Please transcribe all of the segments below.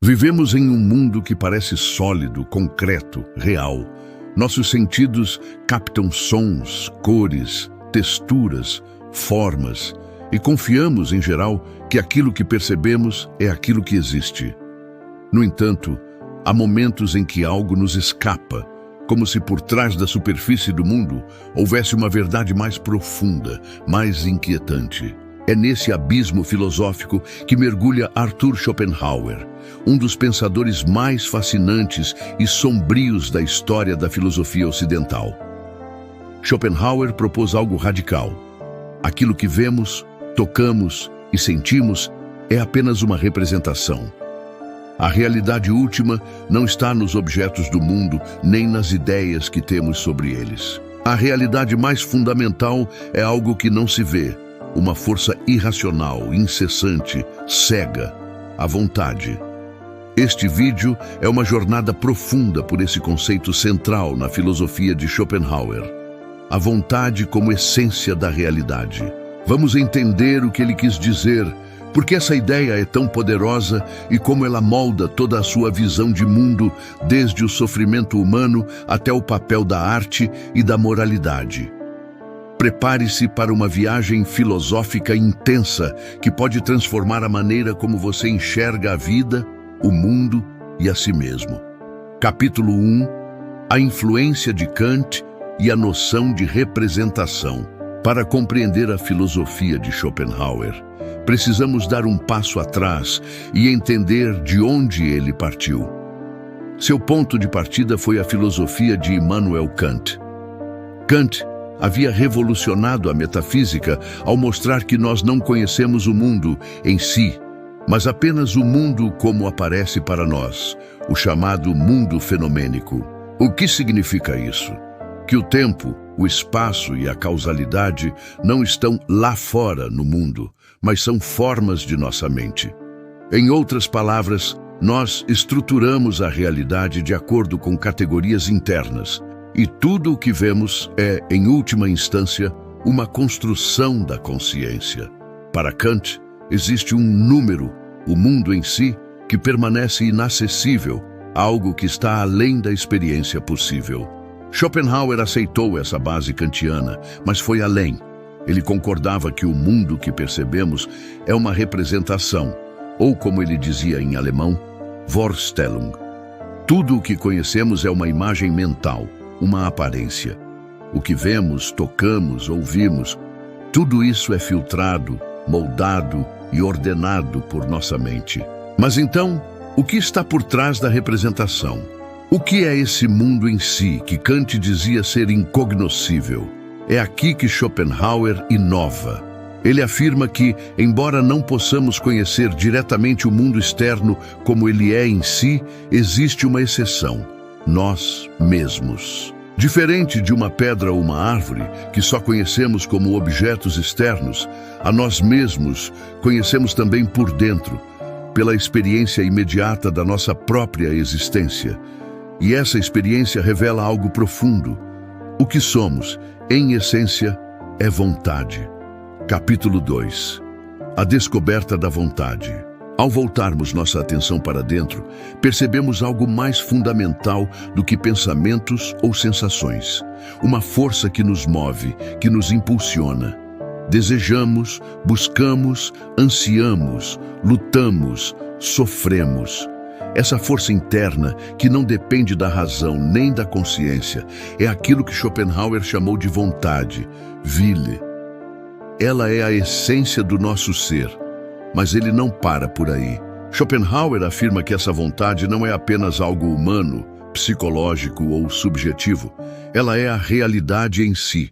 Vivemos em um mundo que parece sólido, concreto, real. Nossos sentidos captam sons, cores, texturas, formas e confiamos, em geral, que aquilo que percebemos é aquilo que existe. No entanto, há momentos em que algo nos escapa, como se por trás da superfície do mundo houvesse uma verdade mais profunda, mais inquietante. É nesse abismo filosófico que mergulha Arthur Schopenhauer, um dos pensadores mais fascinantes e sombrios da história da filosofia ocidental. Schopenhauer propôs algo radical. Aquilo que vemos, tocamos e sentimos é apenas uma representação. A realidade última não está nos objetos do mundo, nem nas ideias que temos sobre eles. A realidade mais fundamental é algo que não se vê, uma força irracional, incessante, cega, a vontade. Este vídeo é uma jornada profunda por esse conceito central na filosofia de Schopenhauer. A vontade como essência da realidade. Vamos entender o que ele quis dizer, porque essa ideia é tão poderosa e como ela molda toda a sua visão de mundo, desde o sofrimento humano até o papel da arte e da moralidade. Prepare-se para uma viagem filosófica intensa que pode transformar a maneira como você enxerga a vida, o mundo e a si mesmo. Capítulo 1. A influência de Kant e a noção de representação. Para compreender a filosofia de Schopenhauer, precisamos dar um passo atrás e entender de onde ele partiu. Seu ponto de partida foi a filosofia de Immanuel Kant. Kant havia revolucionado a metafísica ao mostrar que nós não conhecemos o mundo em si, mas apenas o mundo como aparece para nós, o chamado mundo fenomênico. O que significa isso? Que o tempo, o espaço e a causalidade não estão lá fora no mundo, mas são formas de nossa mente. Em outras palavras, nós estruturamos a realidade de acordo com categorias internas, e tudo o que vemos é, em última instância, uma construção da consciência. Para Kant, existe um número, o mundo em si, que permanece inacessível, algo que está além da experiência possível. Schopenhauer aceitou essa base kantiana, mas foi além. Ele concordava que o mundo que percebemos é uma representação, ou como ele dizia em alemão, Vorstellung. Tudo o que conhecemos é uma imagem mental, uma aparência. O que vemos, tocamos, ouvimos, tudo isso é filtrado, moldado e ordenado por nossa mente. Mas então, o que está por trás da representação? O que é esse mundo em si, que Kant dizia ser incognoscível? É aqui que Schopenhauer inova. Ele afirma que, embora não possamos conhecer diretamente o mundo externo como ele é em si, existe uma exceção: nós mesmos. Diferente de uma pedra ou uma árvore, que só conhecemos como objetos externos, a nós mesmos conhecemos também por dentro, pela experiência imediata da nossa própria existência. E essa experiência revela algo profundo. O que somos, em essência, é vontade. Capítulo 2. A descoberta da vontade. Ao voltarmos nossa atenção para dentro, percebemos algo mais fundamental do que pensamentos ou sensações. Uma força que nos move, que nos impulsiona. Desejamos, buscamos, ansiamos, lutamos, sofremos. Essa força interna, que não depende da razão nem da consciência, é aquilo que Schopenhauer chamou de vontade, Wille. Ela é a essência do nosso ser, mas ele não para por aí. Schopenhauer afirma que essa vontade não é apenas algo humano, psicológico ou subjetivo. Ela é a realidade em si.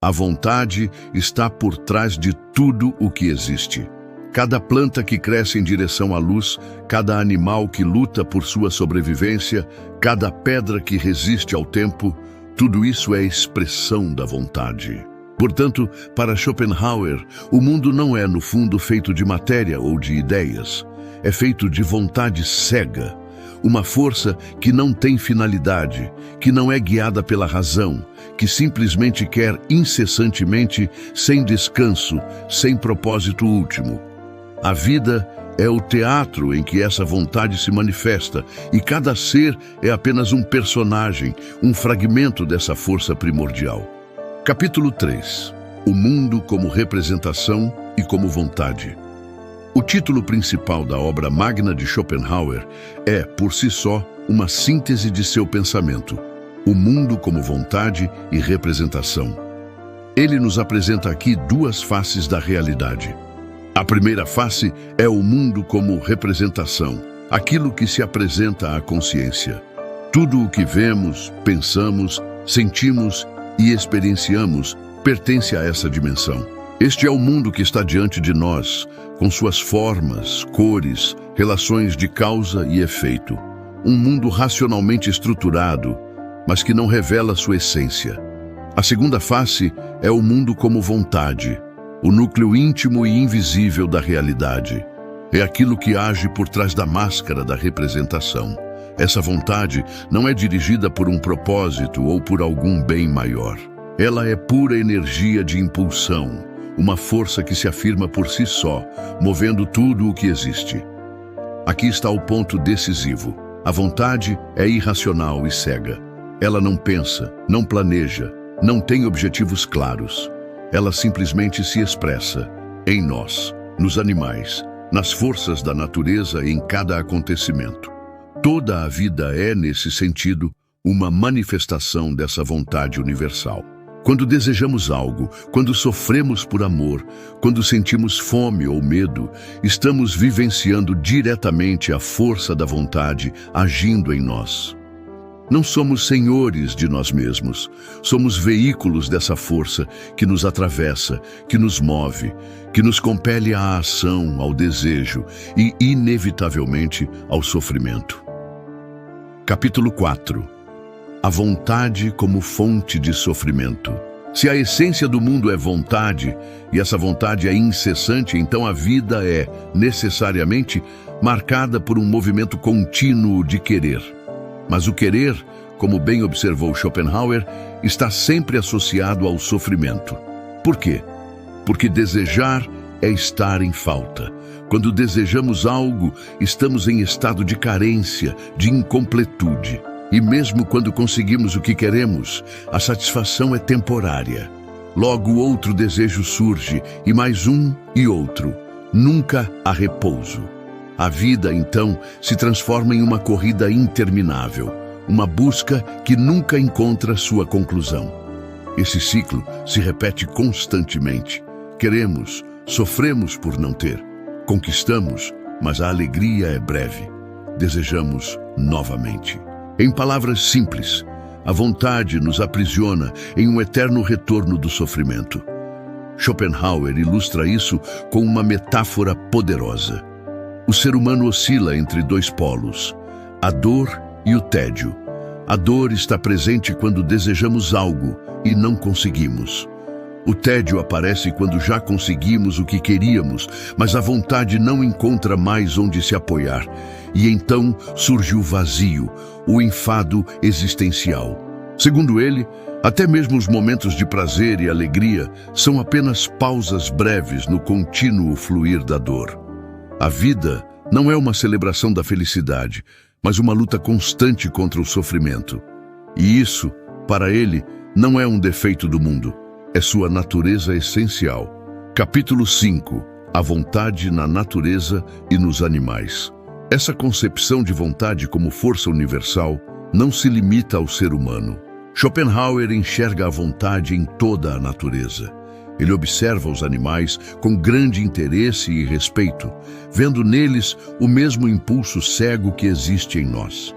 A vontade está por trás de tudo o que existe. Cada planta que cresce em direção à luz, cada animal que luta por sua sobrevivência, cada pedra que resiste ao tempo, tudo isso é expressão da vontade. Portanto, para Schopenhauer, o mundo não é, no fundo, feito de matéria ou de ideias. É feito de vontade cega, uma força que não tem finalidade, que não é guiada pela razão, que simplesmente quer incessantemente, sem descanso, sem propósito último. A vida é o teatro em que essa vontade se manifesta, e cada ser é apenas um personagem, um fragmento dessa força primordial. Capítulo 3. O mundo como representação e como vontade. O título principal da obra magna de Schopenhauer é, por si só, uma síntese de seu pensamento: o mundo como vontade e representação. Ele nos apresenta aqui duas faces da realidade. A primeira face é o mundo como representação, aquilo que se apresenta à consciência. Tudo o que vemos, pensamos, sentimos e experienciamos pertence a essa dimensão. Este é o mundo que está diante de nós, com suas formas, cores, relações de causa e efeito. Um mundo racionalmente estruturado, mas que não revela sua essência. A segunda face é o mundo como vontade, o núcleo íntimo e invisível da realidade. É aquilo que age por trás da máscara da representação. Essa vontade não é dirigida por um propósito ou por algum bem maior. Ela é pura energia de impulsão, uma força que se afirma por si só, movendo tudo o que existe. Aqui está o ponto decisivo. A vontade é irracional e cega. Ela não pensa, não planeja, não tem objetivos claros. Ela simplesmente se expressa em nós, nos animais, nas forças da natureza e em cada acontecimento. Toda a vida é, nesse sentido, uma manifestação dessa vontade universal. Quando desejamos algo, quando sofremos por amor, quando sentimos fome ou medo, estamos vivenciando diretamente a força da vontade agindo em nós. Não somos senhores de nós mesmos, somos veículos dessa força que nos atravessa, que nos move, que nos compele à ação, ao desejo e, inevitavelmente, ao sofrimento. Capítulo 4. A vontade como fonte de sofrimento. Se a essência do mundo é vontade, e essa vontade é incessante, então a vida é, necessariamente, marcada por um movimento contínuo de querer. Mas o querer, como bem observou Schopenhauer, está sempre associado ao sofrimento. Por quê? Porque desejar é estar em falta. Quando desejamos algo, estamos em estado de carência, de incompletude. E mesmo quando conseguimos o que queremos, a satisfação é temporária. Logo outro desejo surge, e mais um e outro. Nunca há repouso. A vida, então, se transforma em uma corrida interminável, uma busca que nunca encontra sua conclusão. Esse ciclo se repete constantemente. Queremos, sofremos por não ter. Conquistamos, mas a alegria é breve. Desejamos novamente. Em palavras simples, a vontade nos aprisiona em um eterno retorno do sofrimento. Schopenhauer ilustra isso com uma metáfora poderosa. O ser humano oscila entre dois polos, a dor e o tédio. A dor está presente quando desejamos algo e não conseguimos. O tédio aparece quando já conseguimos o que queríamos, mas a vontade não encontra mais onde se apoiar. E então surge o vazio, o enfado existencial. Segundo ele, até mesmo os momentos de prazer e alegria são apenas pausas breves no contínuo fluir da dor. A vida não é uma celebração da felicidade, mas uma luta constante contra o sofrimento. E isso, para ele, não é um defeito do mundo, é sua natureza essencial. Capítulo 5. A vontade na natureza e nos animais. Essa concepção de vontade como força universal não se limita ao ser humano. Schopenhauer enxerga a vontade em toda a natureza. Ele observa os animais com grande interesse e respeito, vendo neles o mesmo impulso cego que existe em nós.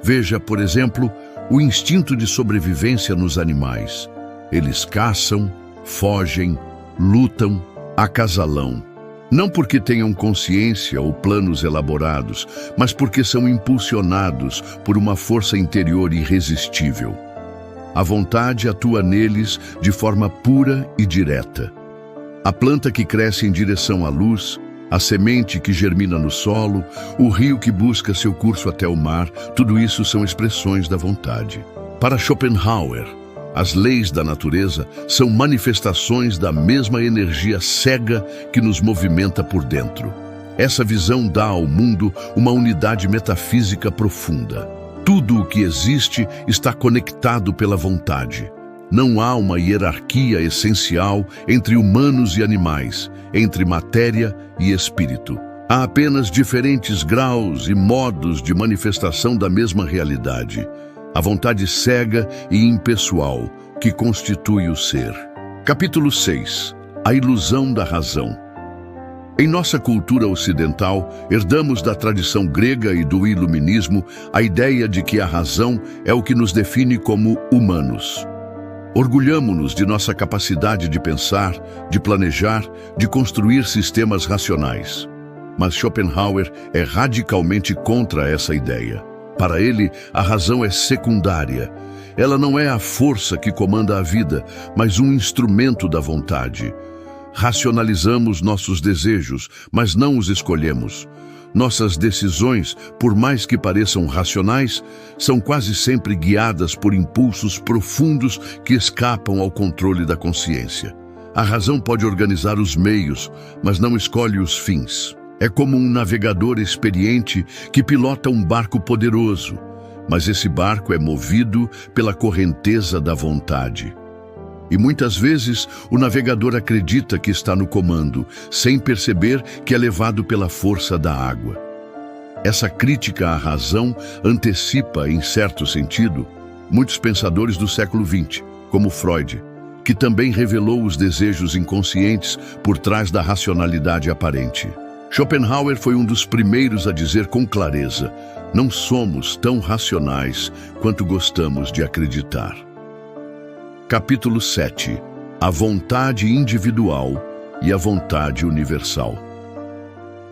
Veja, por exemplo, o instinto de sobrevivência nos animais. Eles caçam, fogem, lutam, acasalam. Não porque tenham consciência ou planos elaborados, mas porque são impulsionados por uma força interior irresistível. A vontade atua neles de forma pura e direta. A planta que cresce em direção à luz, a semente que germina no solo, o rio que busca seu curso até o mar, tudo isso são expressões da vontade. Para Schopenhauer, as leis da natureza são manifestações da mesma energia cega que nos movimenta por dentro. Essa visão dá ao mundo uma unidade metafísica profunda. Tudo o que existe está conectado pela vontade. Não há uma hierarquia essencial entre humanos e animais, entre matéria e espírito. Há apenas diferentes graus e modos de manifestação da mesma realidade. A vontade cega e impessoal que constitui o ser. Capítulo 6. A ilusão da razão. Em nossa cultura ocidental, herdamos da tradição grega e do iluminismo a ideia de que a razão é o que nos define como humanos. Orgulhamo-nos de nossa capacidade de pensar, de planejar, de construir sistemas racionais. Mas Schopenhauer é radicalmente contra essa ideia. Para ele, a razão é secundária. Ela não é a força que comanda a vida, mas um instrumento da vontade. Racionalizamos nossos desejos, mas não os escolhemos. Nossas decisões, por mais que pareçam racionais, são quase sempre guiadas por impulsos profundos que escapam ao controle da consciência. A razão pode organizar os meios, mas não escolhe os fins. É como um navegador experiente que pilota um barco poderoso, mas esse barco é movido pela correnteza da vontade. E muitas vezes o navegador acredita que está no comando, sem perceber que é levado pela força da água. Essa crítica à razão antecipa, em certo sentido, muitos pensadores do século XX, como Freud, que também revelou os desejos inconscientes por trás da racionalidade aparente. Schopenhauer foi um dos primeiros a dizer com clareza: não somos tão racionais quanto gostamos de acreditar. Capítulo 7. A vontade individual e a vontade universal.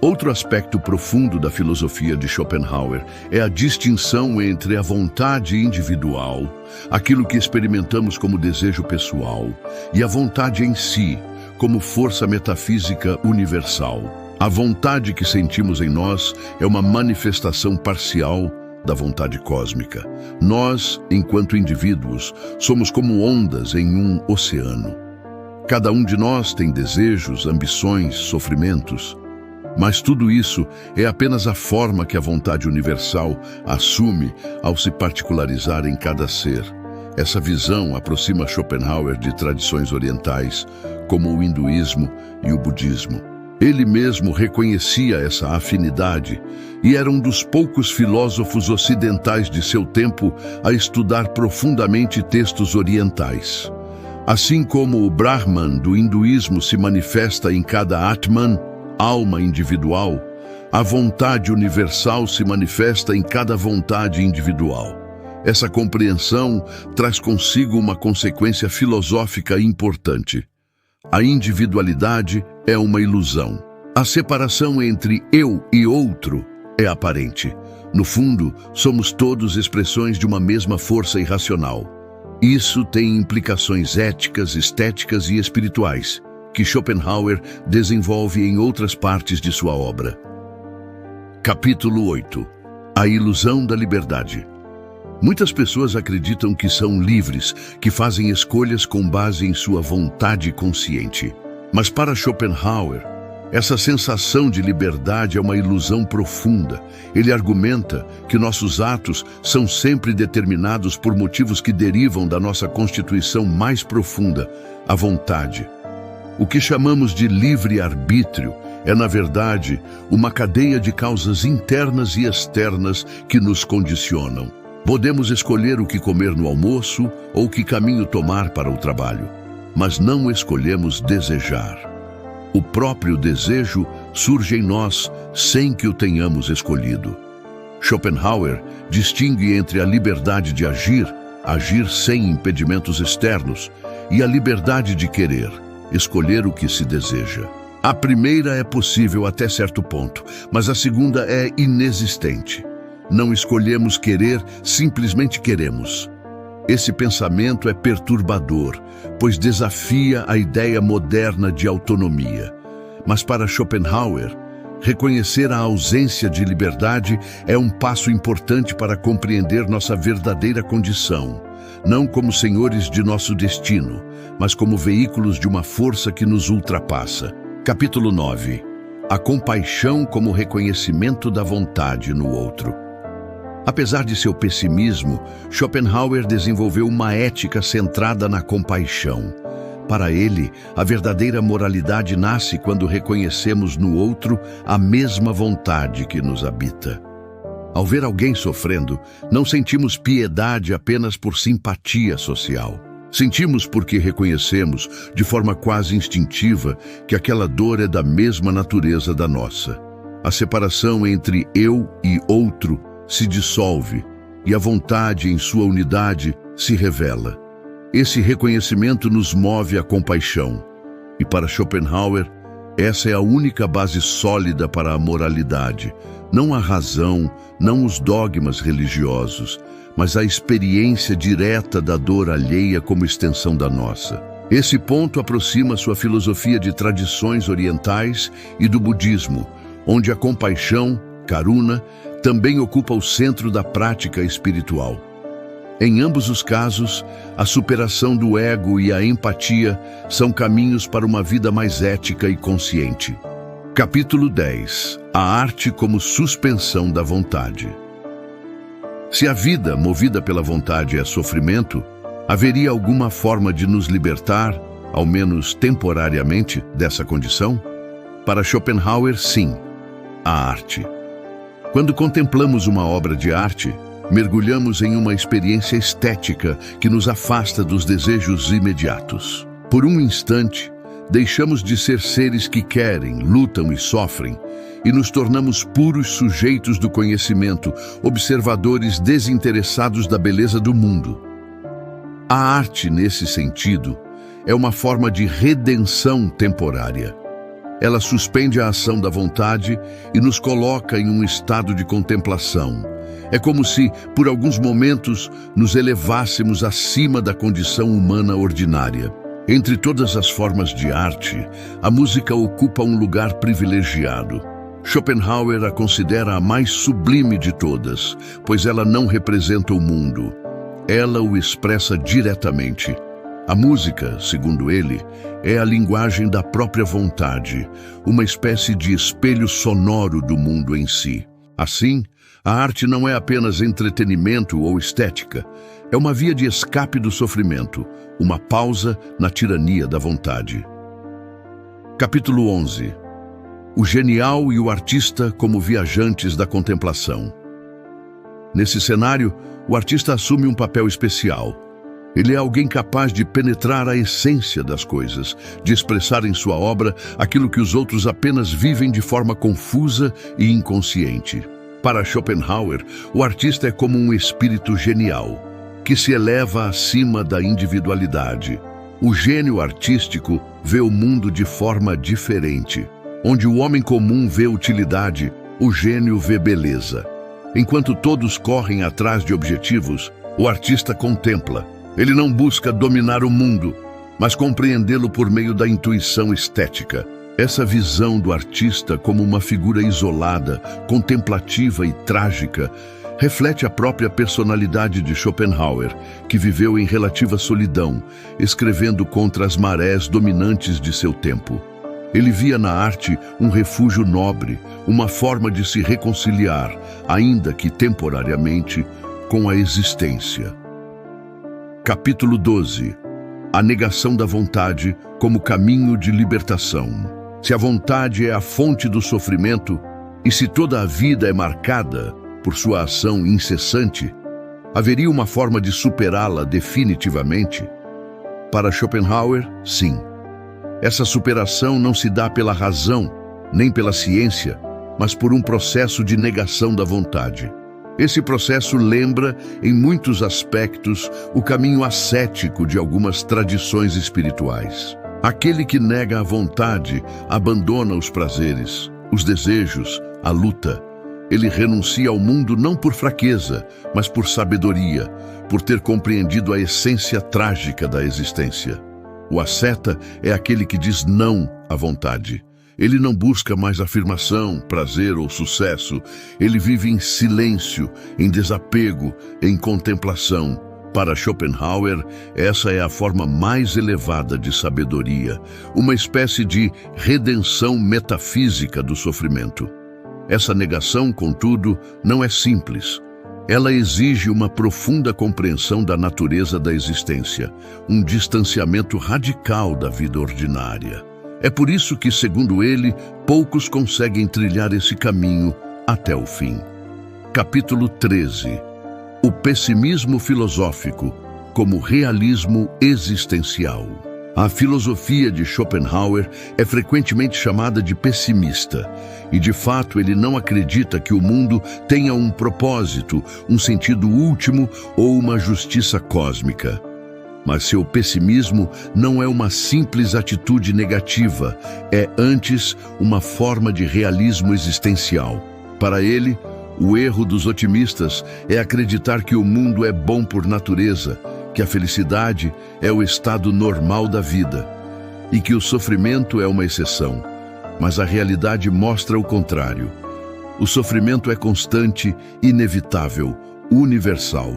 Outro aspecto profundo da filosofia de Schopenhauer é a distinção entre a vontade individual, aquilo que experimentamos como desejo pessoal, e a vontade em si, como força metafísica universal. A vontade que sentimos em nós é uma manifestação parcial da vontade cósmica. Nós, enquanto indivíduos, somos como ondas em um oceano. Cada um de nós tem desejos, ambições, sofrimentos, mas tudo isso é apenas a forma que a vontade universal assume ao se particularizar em cada ser. Essa visão aproxima Schopenhauer de tradições orientais, como o hinduísmo e o budismo. Ele mesmo reconhecia essa afinidade e era um dos poucos filósofos ocidentais de seu tempo a estudar profundamente textos orientais. Assim como o Brahman do hinduísmo se manifesta em cada Atman, alma individual, a vontade universal se manifesta em cada vontade individual. Essa compreensão traz consigo uma consequência filosófica importante. A individualidade é uma ilusão. A separação entre eu e outro é aparente. No fundo, somos todos expressões de uma mesma força irracional. Isso tem implicações éticas, estéticas e espirituais, que Schopenhauer desenvolve em outras partes de sua obra. Capítulo 8. A ilusão da liberdade. Muitas pessoas acreditam que são livres, que fazem escolhas com base em sua vontade consciente. Mas para Schopenhauer, essa sensação de liberdade é uma ilusão profunda. Ele argumenta que nossos atos são sempre determinados por motivos que derivam da nossa constituição mais profunda, a vontade. O que chamamos de livre-arbítrio é, na verdade, uma cadeia de causas internas e externas que nos condicionam. Podemos escolher o que comer no almoço ou que caminho tomar para o trabalho, mas não escolhemos desejar. O próprio desejo surge em nós sem que o tenhamos escolhido. Schopenhauer distingue entre a liberdade de agir sem impedimentos externos, e a liberdade de querer, escolher o que se deseja. A primeira é possível até certo ponto, mas a segunda é inexistente. Não escolhemos querer, simplesmente queremos. Esse pensamento é perturbador, pois desafia a ideia moderna de autonomia. Mas para Schopenhauer, reconhecer a ausência de liberdade é um passo importante para compreender nossa verdadeira condição, não como senhores de nosso destino, mas como veículos de uma força que nos ultrapassa. Capítulo 9. a compaixão como reconhecimento da vontade no outro. Apesar de seu pessimismo, Schopenhauer desenvolveu uma ética centrada na compaixão. Para ele, a verdadeira moralidade nasce quando reconhecemos no outro a mesma vontade que nos habita. Ao ver alguém sofrendo, não sentimos piedade apenas por simpatia social. Sentimos porque reconhecemos, de forma quase instintiva, que aquela dor é da mesma natureza da nossa. A separação entre eu e outro se dissolve e a vontade em sua unidade se revela. Esse reconhecimento nos move à compaixão. E para Schopenhauer, essa é a única base sólida para a moralidade. Não a razão, não os dogmas religiosos, mas a experiência direta da dor alheia como extensão da nossa. Esse ponto aproxima sua filosofia de tradições orientais e do budismo, onde a compaixão, karuna, também ocupa o centro da prática espiritual. Em ambos os casos, a superação do ego e a empatia são caminhos para uma vida mais ética e consciente. Capítulo 10. A arte como suspensão da vontade. Se a vida movida pela vontade é sofrimento, haveria alguma forma de nos libertar, ao menos temporariamente, dessa condição? Para Schopenhauer, sim, a arte. Quando contemplamos uma obra de arte, mergulhamos em uma experiência estética que nos afasta dos desejos imediatos. Por um instante, deixamos de ser seres que querem, lutam e sofrem, e nos tornamos puros sujeitos do conhecimento, observadores desinteressados da beleza do mundo. A arte, nesse sentido, é uma forma de redenção temporária. Ela suspende a ação da vontade e nos coloca em um estado de contemplação. É como se, por alguns momentos, nos elevássemos acima da condição humana ordinária. Entre todas as formas de arte, a música ocupa um lugar privilegiado. Schopenhauer a considera a mais sublime de todas, pois ela não representa o mundo. Ela o expressa diretamente. A música, segundo ele, é a linguagem da própria vontade, uma espécie de espelho sonoro do mundo em si. Assim, a arte não é apenas entretenimento ou estética, é uma via de escape do sofrimento, uma pausa na tirania da vontade. Capítulo 11. O genial e o artista como viajantes da contemplação. Nesse cenário, o artista assume um papel especial. Ele é alguém capaz de penetrar a essência das coisas, de expressar em sua obra aquilo que os outros apenas vivem de forma confusa e inconsciente. Para Schopenhauer, o artista é como um espírito genial, que se eleva acima da individualidade. O gênio artístico vê o mundo de forma diferente. Onde o homem comum vê utilidade, o gênio vê beleza. Enquanto todos correm atrás de objetivos, o artista contempla. Ele não busca dominar o mundo, mas compreendê-lo por meio da intuição estética. Essa visão do artista como uma figura isolada, contemplativa e trágica, reflete a própria personalidade de Schopenhauer, que viveu em relativa solidão, escrevendo contra as marés dominantes de seu tempo. Ele via na arte um refúgio nobre, uma forma de se reconciliar, ainda que temporariamente, com a existência. Capítulo 12. A negação da vontade como caminho de libertação. Se a vontade é a fonte do sofrimento, e se toda a vida é marcada por sua ação incessante, haveria uma forma de superá-la definitivamente? Para Schopenhauer, sim. Essa superação não se dá pela razão, nem pela ciência, mas por um processo de negação da vontade. Esse processo lembra, em muitos aspectos, o caminho ascético de algumas tradições espirituais. Aquele que nega a vontade abandona os prazeres, os desejos, a luta. Ele renuncia ao mundo não por fraqueza, mas por sabedoria, por ter compreendido a essência trágica da existência. O asceta é aquele que diz não à vontade. Ele não busca mais afirmação, prazer ou sucesso. Ele vive em silêncio, em desapego, em contemplação, Para Schopenhauer, essa é a forma mais elevada de sabedoria, uma espécie de redenção metafísica do sofrimento. Essa negação, contudo, não é simples. Ela exige uma profunda compreensão da natureza da existência, um distanciamento radical da vida ordinária. É por isso que, segundo ele, poucos conseguem trilhar esse caminho até o fim. Capítulo 13. O pessimismo filosófico como realismo existencial. A filosofia de Schopenhauer é frequentemente chamada de pessimista, e de fato ele não acredita que o mundo tenha um propósito, um sentido último ou uma justiça cósmica. Mas seu pessimismo não é uma simples atitude negativa, é antes uma forma de realismo existencial. Para ele, o erro dos otimistas é acreditar que o mundo é bom por natureza, que a felicidade é o estado normal da vida e que o sofrimento é uma exceção. Mas a realidade mostra o contrário. O sofrimento é constante, inevitável, universal.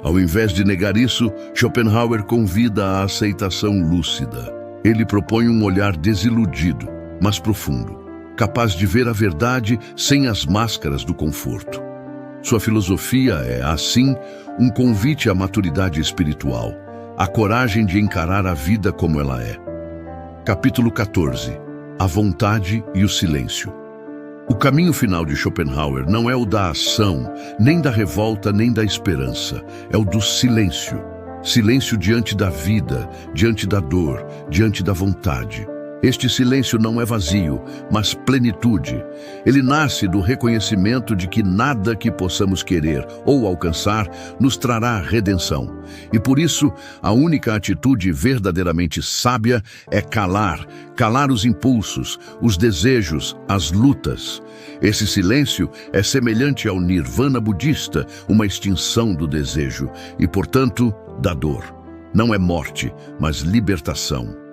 Ao invés de negar isso, Schopenhauer convida à aceitação lúcida. Ele propõe um olhar desiludido, mas profundo, capaz de ver a verdade sem as máscaras do conforto. Sua filosofia é, assim, um convite à maturidade espiritual, à coragem de encarar a vida como ela é. Capítulo 14. A vontade e o silêncio. O caminho final de Schopenhauer não é o da ação, nem da revolta, nem da esperança. É o do silêncio. Silêncio diante da vida, diante da dor, diante da vontade. Este silêncio não é vazio, mas plenitude. Ele nasce do reconhecimento de que nada que possamos querer ou alcançar nos trará redenção. E por isso, a única atitude verdadeiramente sábia é calar os impulsos, os desejos, as lutas. Esse silêncio é semelhante ao nirvana budista, uma extinção do desejo e, portanto, da dor. Não é morte, mas libertação.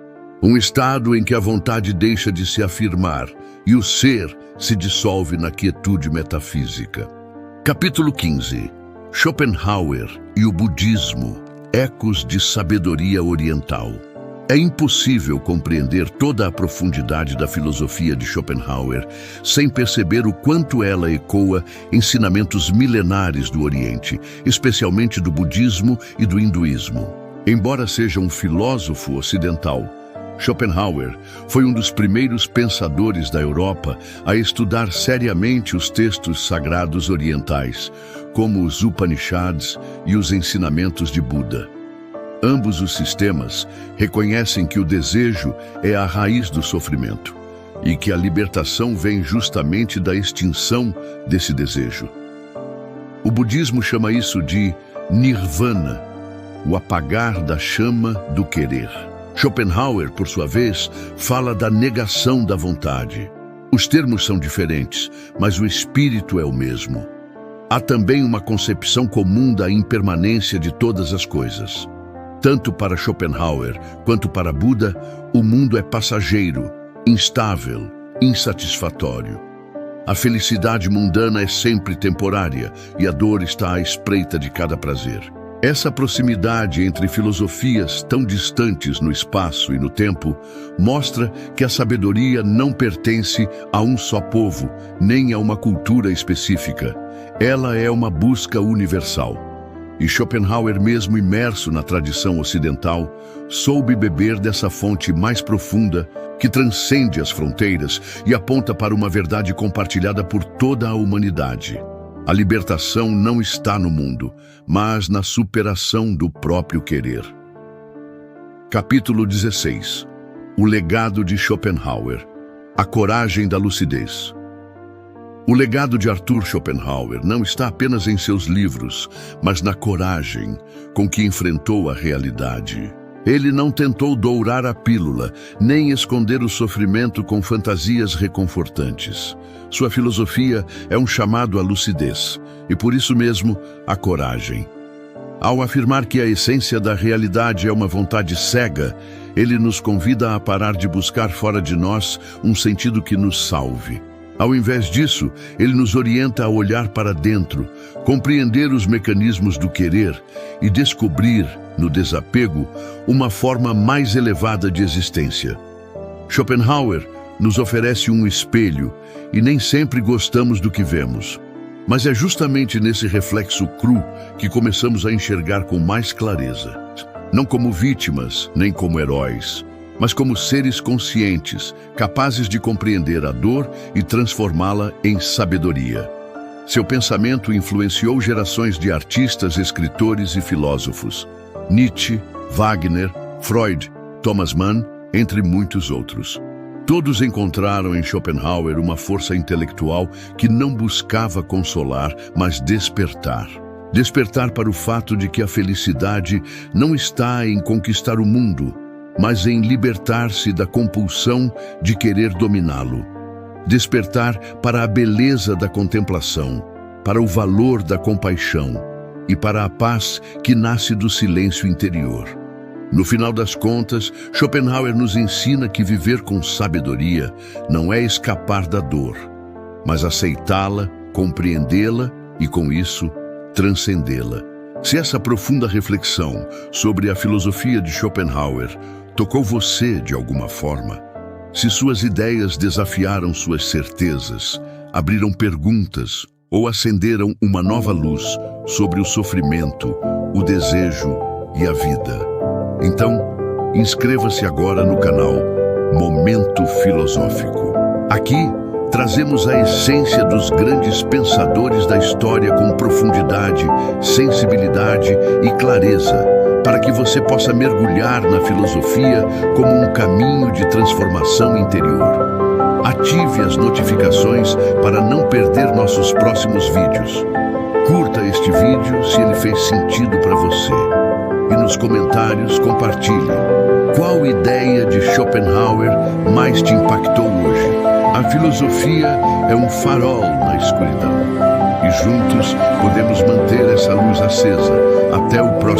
Um estado em que a vontade deixa de se afirmar e o ser se dissolve na quietude metafísica. Capítulo 15. Schopenhauer e o budismo, ecos de sabedoria oriental. É impossível compreender toda a profundidade da filosofia de Schopenhauer sem perceber o quanto ela ecoa ensinamentos milenares do Oriente, especialmente do budismo e do hinduísmo. Embora seja um filósofo ocidental, Schopenhauer foi um dos primeiros pensadores da Europa a estudar seriamente os textos sagrados orientais, como os Upanishads e os ensinamentos de Buda. Ambos os sistemas reconhecem que o desejo é a raiz do sofrimento e que a libertação vem justamente da extinção desse desejo. O budismo chama isso de nirvana, o apagar da chama do querer. Schopenhauer, por sua vez, fala da negação da vontade. Os termos são diferentes, mas o espírito é o mesmo. Há também uma concepção comum da impermanência de todas as coisas. Tanto para Schopenhauer quanto para Buda, o mundo é passageiro, instável, insatisfatório. A felicidade mundana é sempre temporária e a dor está à espreita de cada prazer. Essa proximidade entre filosofias tão distantes no espaço e no tempo mostra que a sabedoria não pertence a um só povo, nem a uma cultura específica. Ela é uma busca universal. E Schopenhauer, mesmo imerso na tradição ocidental, soube beber dessa fonte mais profunda que transcende as fronteiras e aponta para uma verdade compartilhada por toda a humanidade. A libertação não está no mundo, mas na superação do próprio querer. Capítulo 16. O legado de Schopenhauer. A coragem da lucidez. O legado de Arthur Schopenhauer não está apenas em seus livros, mas na coragem com que enfrentou a realidade. Ele não tentou dourar a pílula, nem esconder o sofrimento com fantasias reconfortantes. Sua filosofia é um chamado à lucidez, e por isso mesmo, à coragem. Ao afirmar que a essência da realidade é uma vontade cega, ele nos convida a parar de buscar fora de nós um sentido que nos salve. Ao invés disso, ele nos orienta a olhar para dentro, compreender os mecanismos do querer e descobrir, no desapego, uma forma mais elevada de existência. Schopenhauer nos oferece um espelho e nem sempre gostamos do que vemos. Mas é justamente nesse reflexo cru que começamos a enxergar com mais clareza. Não como vítimas, nem como heróis, mas como seres conscientes, capazes de compreender a dor e transformá-la em sabedoria. Seu pensamento influenciou gerações de artistas, escritores e filósofos. Nietzsche, Wagner, Freud, Thomas Mann, entre muitos outros. Todos encontraram em Schopenhauer uma força intelectual que não buscava consolar, mas despertar. Despertar para o fato de que a felicidade não está em conquistar o mundo, mas em libertar-se da compulsão de querer dominá-lo. Despertar para a beleza da contemplação, para o valor da compaixão e para a paz que nasce do silêncio interior. No final das contas, Schopenhauer nos ensina que viver com sabedoria não é escapar da dor, mas aceitá-la, compreendê-la e, com isso, transcendê-la. Se essa profunda reflexão sobre a filosofia de Schopenhauer tocou você de alguma forma, se suas ideias desafiaram suas certezas, abriram perguntas ou acenderam uma nova luz sobre o sofrimento, o desejo e a vida, então inscreva-se agora no canal Momento Filosófico. Aqui trazemos a essência dos grandes pensadores da história com profundidade, sensibilidade e clareza, para que você possa mergulhar na filosofia como um caminho de transformação interior. Ative as notificações para não perder nossos próximos vídeos. Curta este vídeo se ele fez sentido para você. E nos comentários compartilhe. Qual ideia de Schopenhauer mais te impactou hoje? A filosofia é um farol na escuridão. E juntos podemos manter essa luz acesa. Até o próximo